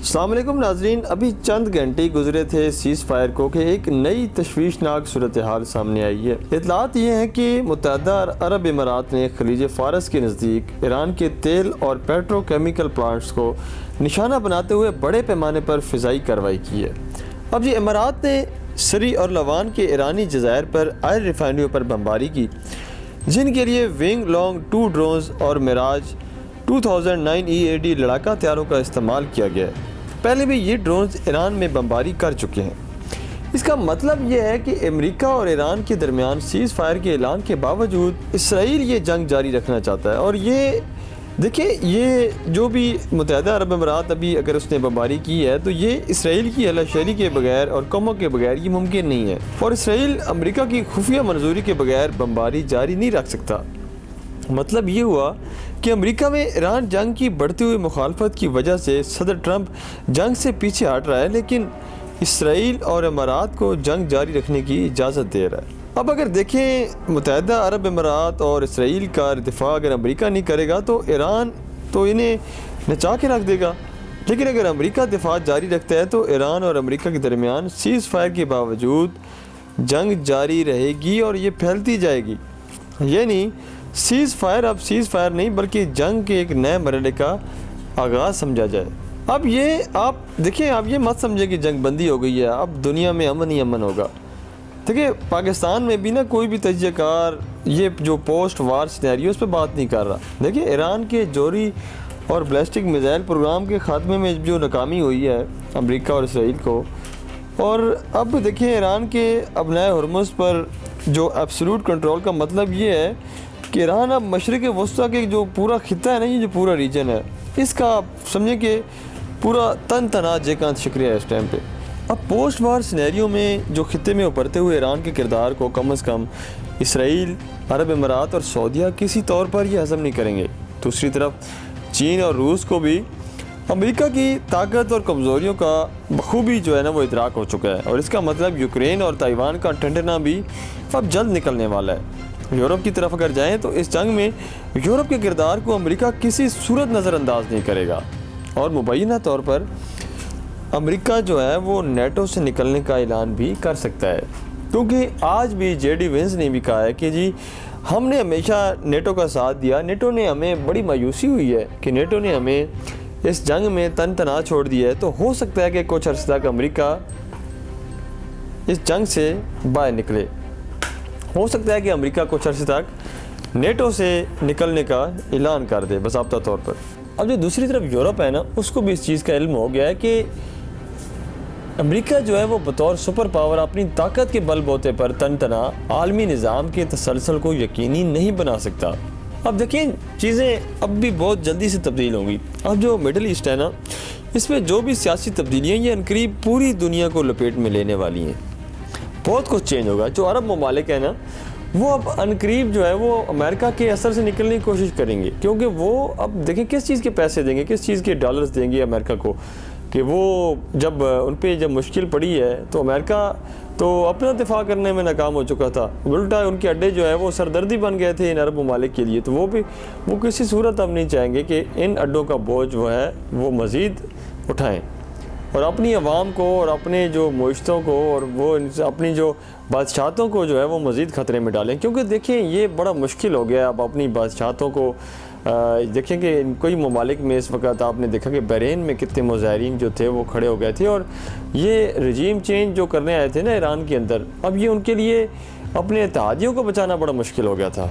السلام علیکم ناظرین، ابھی چند گھنٹے گزرے تھے سیز فائر کو کہ ایک نئی تشویشناک صورتحال سامنے آئی ہے۔ اطلاعات یہ ہیں کہ متحدہ عرب امارات نے خلیج فارس کے نزدیک ایران کے تیل اور پیٹرو کیمیکل پلانٹس کو نشانہ بناتے ہوئے بڑے پیمانے پر فضائی کارروائی کی ہے۔ اب یہ امارات نے سری اور لوان کے ایرانی جزائر پر آئل ریفائنریوں پر بمباری کی، جن کے لیے ونگ لانگ 2 ڈرونز اور میراج 2009 EAD لڑاکا ہتھیاروں کا استعمال کیا گیا ہے۔ پہلے بھی یہ ڈرونز ایران میں بمباری کر چکے ہیں۔ اس کا مطلب یہ ہے کہ امریکہ اور ایران کے درمیان سیز فائر کے اعلان کے باوجود اسرائیل یہ جنگ جاری رکھنا چاہتا ہے، اور یہ دیکھیں، یہ جو بھی متحدہ عرب امارات ابھی اگر اس نے بمباری کی ہے تو یہ اسرائیل کی ہلا شہری کے بغیر اور قوموں کے بغیر یہ ممکن نہیں ہے، اور اسرائیل امریکہ کی خفیہ منظوری کے بغیر بمباری جاری نہیں رکھ سکتا۔ مطلب یہ ہوا کہ امریکہ میں ایران جنگ کی بڑھتی ہوئی مخالفت کی وجہ سے صدر ٹرمپ جنگ سے پیچھے ہٹ رہا ہے، لیکن اسرائیل اور امارات کو جنگ جاری رکھنے کی اجازت دے رہا ہے۔ اب اگر دیکھیں، متحدہ عرب امارات اور اسرائیل کا دفاع اگر امریکہ نہیں کرے گا تو ایران تو انہیں نچا کے رکھ دے گا، لیکن اگر امریکہ دفاع جاری رکھتا ہے تو ایران اور امریکہ کے درمیان سیز فائر کے باوجود جنگ جاری رہے گی اور یہ پھیلتی جائے گی۔ یعنی سیز فائر اب سیز فائر نہیں بلکہ جنگ کے ایک نئے مرحلے کا آغاز سمجھا جائے۔ اب یہ آپ دیکھیں، آپ یہ مت سمجھیں کہ جنگ بندی ہو گئی ہے، اب دنیا میں امن ہی امن ہوگا۔ دیکھیں، پاکستان میں بھی کوئی بھی تجزیہ کار یہ جو پوسٹ وار سینیریو اس پہ بات نہیں کر رہا۔ دیکھیں، ایران کے جوہری اور بیلسٹک میزائل پروگرام کے خاتمے میں جو ناکامی ہوئی ہے امریکہ اور اسرائیل کو، اور اب دیکھیں ایران کے ابنائے ہرمز پر جو ایبسولوٹ کنٹرول کا مطلب یہ ہے کہ ایران اب مشرق وسطیٰ کے جو پورا خطہ ہے نا، یہ جو پورا ریجن ہے، اس کا آپ سمجھیں کہ پورا تن تنا جے شکریہ ہے اس ٹائم پہ۔ اب پوسٹ وار سینیریو میں جو خطے میں ابھرتے ہوئے ایران کے کردار کو کم از کم اسرائیل، عرب امارات اور سعودیہ کسی طور پر یہ ہضم نہیں کریں گے۔ دوسری طرف چین اور روس کو بھی امریکہ کی طاقت اور کمزوریوں کا بخوبی جو ہے نا وہ ادراک ہو چکا ہے، اور اس کا مطلب یوکرین اور تائیوان کا ٹھنڈنا بھی اب جلد نکلنے والا ہے۔ یورپ کی طرف اگر جائیں تو اس جنگ میں یورپ کے کردار کو امریکہ کسی صورت نظر انداز نہیں کرے گا، اور مبینہ طور پر امریکہ جو ہے وہ نیٹو سے نکلنے کا اعلان بھی کر سکتا ہے، کیونکہ آج بھی JD وینس نے بھی کہا ہے کہ جی ہم نے ہمیشہ نیٹو کا ساتھ دیا، نیٹو نے ہمیں بڑی مایوسی ہوئی ہے کہ نیٹو نے ہمیں اس جنگ میں تن تنا چھوڑ دیا ہے، تو ہو سکتا ہے کہ کچھ عرصہ تک امریکہ اس جنگ سے باہر نکلے، ہو سکتا ہے کہ امریکہ کچھ عرصے تک نیٹو سے نکلنے کا اعلان کر دے باضابطہ طور پر۔ اب جو دوسری طرف یورپ ہے نا، اس کو بھی اس چیز کا علم ہو گیا ہے کہ امریکہ جو ہے وہ بطور سپر پاور اپنی طاقت کے بل بوتے پر تن تنا عالمی نظام کے تسلسل کو یقینی نہیں بنا سکتا۔ اب دیکھیں، چیزیں اب بھی بہت جلدی سے تبدیل ہوں گی۔ اب جو مڈل ایسٹ ہے نا، اس میں جو بھی سیاسی تبدیلیاں یہ عنقریب پوری دنیا کو لپیٹ میں لینے والی ہیں، بہت کچھ چینج ہوگا۔ جو عرب ممالک ہیں نا، وہ اب عنقریب جو ہے وہ امریکہ کے اثر سے نکلنے کی کوشش کریں گے، کیونکہ وہ اب دیکھیں کس چیز کے پیسے دیں گے، کس چیز کے ڈالرز دیں گے امریکہ کو، کہ وہ جب ان پہ جب مشکل پڑی ہے تو امریکہ تو اپنا دفاع کرنے میں ناکام ہو چکا تھا، الٹا ان کے اڈے جو ہے وہ سردردی بن گئے تھے ان عرب ممالک کے لیے، تو وہ کسی صورت اب نہیں چاہیں گے کہ ان اڈوں کا بوجھ جو ہے وہ مزید اٹھائیں، اور اپنی عوام کو اور اپنے جو معیشتوں کو اور وہ اپنی جو بادشاہتوں کو جو ہے وہ مزید خطرے میں ڈالیں، کیونکہ دیکھیں یہ بڑا مشکل ہو گیا اب اپنی بادشاہتوں کو۔ دیکھیں کہ کوئی ممالک میں اس وقت آپ نے دیکھا کہ بحرین میں کتنے مظاہرین جو تھے وہ کھڑے ہو گئے تھے، اور یہ رجیم چینج جو کرنے آئے تھے نا ایران کے اندر، اب یہ ان کے لیے اپنے اتحادیوں کو بچانا بڑا مشکل ہو گیا تھا۔